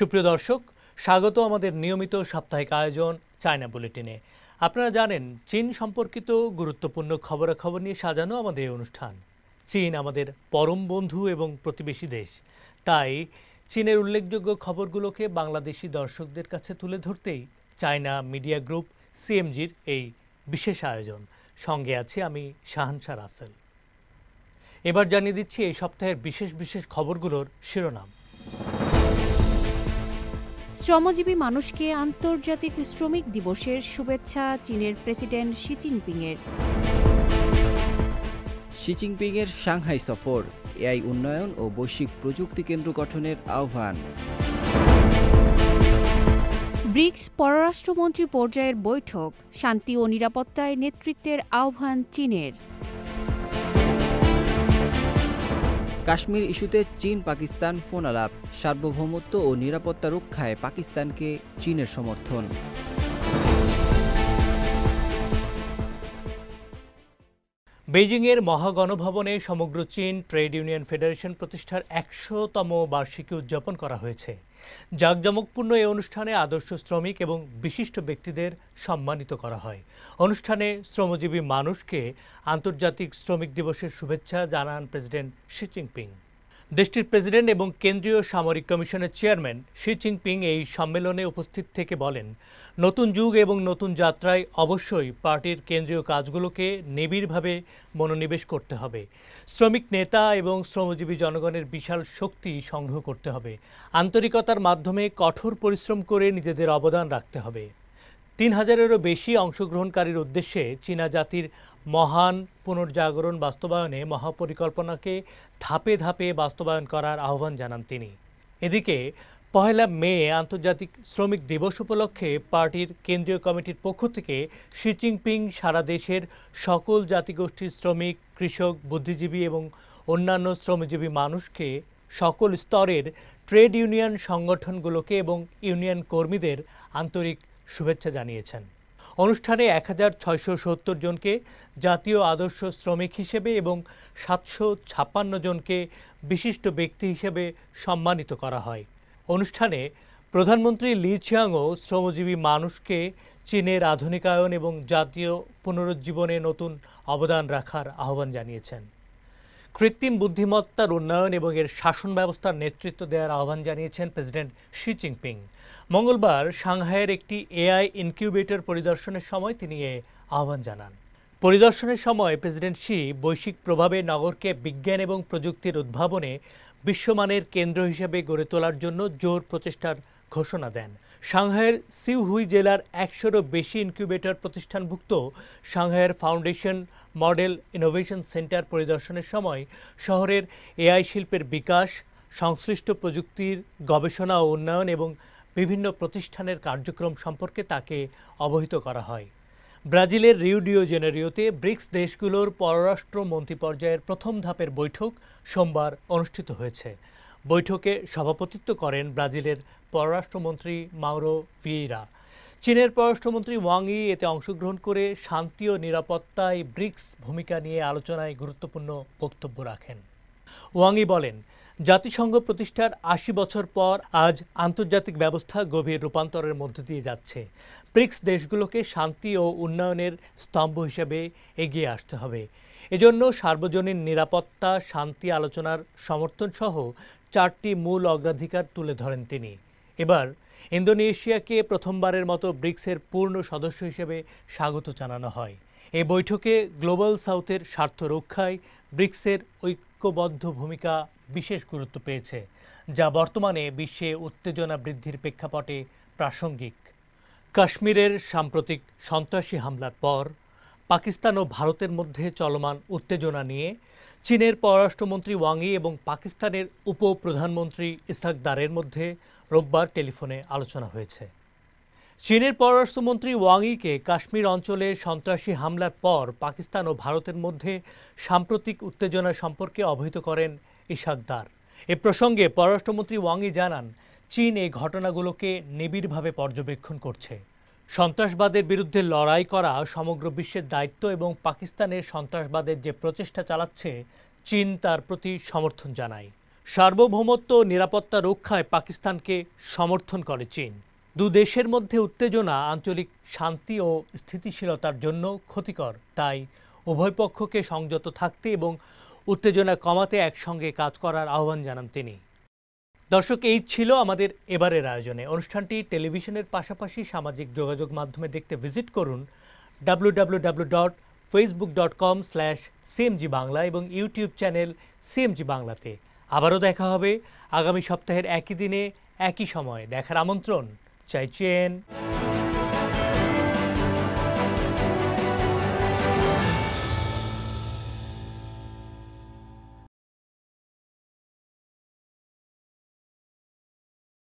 সুপ্রিয় দর্শক, স্বাগত আমাদের নিয়মিত সাপ্তাহিক আয়োজন চায়না বুলেটিনে। আপনারা জানেন, চীন সম্পর্কিত গুরুত্বপূর্ণ খবরাখবর নিয়ে সাজানো আমাদের এই অনুষ্ঠান। চীন আমাদের পরম বন্ধু এবং প্রতিবেশী দেশ, তাই চীনের উল্লেখযোগ্য খবরগুলোকে বাংলাদেশি দর্শকদের কাছে তুলে ধরতেই চায়না মিডিয়া গ্রুপ সিএমজির এই বিশেষ আয়োজন। সঙ্গে আছি আমি শাহানশা রাসেল। এবার জানিয়ে দিচ্ছি এই সপ্তাহের বিশেষ বিশেষ খবরগুলোর শিরোনাম। শ্রমজীবী মানুষকে আন্তর্জাতিক শ্রমিক দিবসের শুভেচ্ছা চীনের প্রেসিডেন্ট শি জিনপিংয়ের। শি জিনপিংয়ের সাংহাই সফর, এআই উন্নয়ন ও বৈশ্বিক প্রযুক্তি কেন্দ্র গঠনের আহ্বান। ব্রিক্স পররাষ্ট্রমন্ত্রী পর্যায়ের বৈঠক, শান্তি ও নিরাপত্তায় নেতৃত্বের আহ্বান চীনের। কাশ্মীর ইস্যুতে চীন পাকিস্তান ফোন আলাপ, সার্বভৌমত্ব ও নিরাপত্তা রক্ষায় পাকিস্তানকে চীনের সমর্থন। বেইজিংয়ের মহাগণভবনে সমগ্র চীন ট্রেড ইউনিয়ন ফেডারেশন প্রতিষ্ঠার ১০০তম বার্ষিকী উদযাপন করা হয়েছে। জাঁকজমকপূর্ণ এই অনুষ্ঠানে আদর্শ শ্রমিক এবং বিশিষ্ট ব্যক্তিদের সম্মানিত করা হয়। অনুষ্ঠানে শ্রমজীবী মানুষকে আন্তর্জাতিক শ্রমিক দিবসের শুভেচ্ছা জানান প্রেসিডেন্ট শি জিনপিং। দেশটির প্রেসিডেন্ট এবং কেন্দ্রীয় সামরিক কমিশনের চেয়ারম্যান শি জিনপিং এই সম্মেলনে উপস্থিত থেকে বলেন, নতুন যুগ এবং নতুন যাত্রায় অবশ্যই পার্টির কেন্দ্রীয় কাজগুলোকে নিবিড়ভাবে মনোনিবেশ করতে হবে। শ্রমিক নেতা এবং শ্রমজীবী জনগণের বিশাল শক্তি সংগ্রহ করতে হবে। আন্তরিকতার মাধ্যমে কঠোর পরিশ্রম করে নিজেদের অবদান রাখতে হবে। ৩,০০০-এরও বেশি অংশগ্রহণকারীর উদ্দেশ্যে চীনা জাতির মহান পুনর্জাগরণ বাস্তবায়নে মহাপরিকল্পনাকে ধাপে ধাপে বাস্তবায়ন করার আহ্বান জানান তিনি। এদিকে ১ মে আন্তর্জাতিক শ্রমিক দিবস উপলক্ষে পার্টির কেন্দ্রীয় কমিটির পক্ষ থেকে শি জিনপিং সারা দেশের সকল জাতিগোষ্ঠীর শ্রমিক, কৃষক, বুদ্ধিজীবী এবং অন্যান্য শ্রমজীবী মানুষকে, সকল স্তরের ট্রেড ইউনিয়ন সংগঠনগুলোকে এবং ইউনিয়ন কর্মীদের আন্তরিক শুভেচ্ছা জানিয়েছেন। অনুষ্ঠানে ১,৬৭০ জনকে জাতীয় আদর্শ শ্রমিক হিসেবে এবং ৭৫৬ জনকে বিশিষ্ট ব্যক্তি হিসেবে সম্মানিত করা হয়। অনুষ্ঠানে প্রধানমন্ত্রী লি ছিয়াংও শ্রমজীবী মানুষকে চীনের আধুনিকায়ন এবং জাতীয় পুনরুজ্জীবনে নতুন অবদান রাখার আহ্বান জানিয়েছেন। কৃত্রিম বুদ্ধিমত্তার উন্নয়ন এবং এর শাসন ব্যবস্থার নেতৃত্ব দেওয়ার আহ্বান জানিয়েছেন প্রেসিডেন্ট শি জিনপিং। মঙ্গলবার সাংহাইয়ের একটি এআই ইনকিউবেটর পরিদর্শনের সময় তিনি এ আহ্বান জানান। পরিদর্শনের সময় প্রেসিডেন্ট শি বৈশ্বিক প্রভাবে নগরকে বিজ্ঞান এবং প্রযুক্তির উদ্ভাবনে বিশ্বমানের কেন্দ্র হিসেবে গড়ে তোলার জন্য জোর প্রচেষ্টার ঘোষণা দেন। সাংহাইয়ের সিউহুই জেলার ১০০-এরও বেশি ইনকিউবেটর প্রতিষ্ঠানভুক্ত সাংহাইয়ের ফাউন্ডেশন মডেল ইনোভেশন সেন্টার পরিদর্শনের সময় শহরের এআই শিল্পের বিকাশ, সংশ্লিষ্ট প্রযুক্তির গবেষণা ও উন্নয়ন এবং বিভিন্ন প্রতিষ্ঠানের কার্যক্রম সম্পর্কে তাকে অবহিত করা হয়। ব্রাজিলের রিও ডি জেনেরিওতে ব্রিক্স দেশগুলোর পররাষ্ট্র মন্ত্রী পর্যায়ের প্রথম ধাপের বৈঠক সোমবার অনুষ্ঠিত হয়েছে। বৈঠকে সভাপতিত্ব করেন ব্রাজিলের পররাষ্ট্রমন্ত্রী মাউরো ভিয়েইরা। চীনের পররাষ্ট্রমন্ত্রী ওয়াং ই এতে অংশগ্রহণ করে শান্তি ও নিরাপত্তায় ব্রিক্স ভূমিকা নিয়ে আলোচনায় গুরুত্বপূর্ণ বক্তব্য রাখেন। ওয়াং ই বলেন, জাতিসংঘ প্রতিষ্ঠার ৮০ বছর পর আজ আন্তর্জাতিক ব্যবস্থা গভীর রূপান্তরের মধ্য দিয়ে যাচ্ছে। ব্রিক্স দেশগুলোকে শান্তি ও উন্নয়নের স্তম্ভ হিসেবে এগিয়ে আসতে হবে। এজন্য সার্বজনীন নিরাপত্তা, শান্তি আলোচনার সমর্থন সহ ৪টি মূল অগ্রাধিকার তুলে ধরেন তিনি। এবার ইন্দোনেশিয়াকে প্রথমবারের মতো ব্রিক্সের পূর্ণ সদস্য হিসেবে স্বাগত জানানো হয়। এই বৈঠকে গ্লোবাল সাউথের স্বার্থ রক্ষায় ব্রিক্সের ঐক্যবদ্ধ ভূমিকা বিশেষ গুরুত্ব পেয়েছে, যা বর্তমানে বিশ্বে উত্তেজনা বৃদ্ধির প্রেক্ষাপটে প্রাসঙ্গিক। কাশ্মীরের সাম্প্রতিক সন্ত্রাসী হামলার পর পাকিস্তান ও ভারতের মধ্যে চলমান উত্তেজনা নিয়ে চীনের পররাষ্ট্রমন্ত্রী ওয়াং ই এবং পাকিস্তানের উপপ্রধানমন্ত্রী ইসহাক দারের মধ্যে রোববার টেলিফোনে আলোচনা হয়েছে। চীনের পররাষ্ট্রমন্ত্রী ওয়াং ইকে কাশ্মীর অঞ্চলে সন্ত্রাসী হামলার পর পাকিস্তান ও ভারতের মধ্যে সাম্প্রতিক উত্তেজনা সম্পর্কে অবহিত করেন ইসহাক দার। এ প্রসঙ্গে পররাষ্ট্রমন্ত্রী ওয়াং ই জানান, চীন এই ঘটনাগুলোকে নিবিড়ভাবে পর্যবেক্ষণ করছে। সন্ত্রাসবাদের বিরুদ্ধে লড়াই করা সমগ্র বিশ্বের দায়িত্ব এবং পাকিস্তানের সন্ত্রাসবাদের যে প্রচেষ্টা চালাচ্ছে চীন তার প্রতি সমর্থন জানায়। সার্বভৌমত্ব ও নিরাপত্তা রক্ষায় পাকিস্তানকে সমর্থন করে চীন। দু দেশের মধ্যে উত্তেজনা আঞ্চলিক শান্তি ও স্থিতিশীলতার জন্য ক্ষতিকর, তাই উভয় পক্ষকে সংযত থাকতে এবং উত্তেজনা কমাতে একসঙ্গে কাজ করার আহ্বান জানান তিনি। দর্শক, এই ছিল আমাদের এবারের আয়োজনে। অনুষ্ঠানটি টেলিভিশনের পাশাপাশি সামাজিক যোগাযোগ মাধ্যমে দেখতে ভিজিট করুন www.facebook.com/cmg বাংলা এবং ইউটিউব চ্যানেল সিএমজি বাংলাতে। আবারও দেখা হবে আগামী সপ্তাহের একই দিনে একই সময়। দেখার আমন্ত্রণ চাইছেন।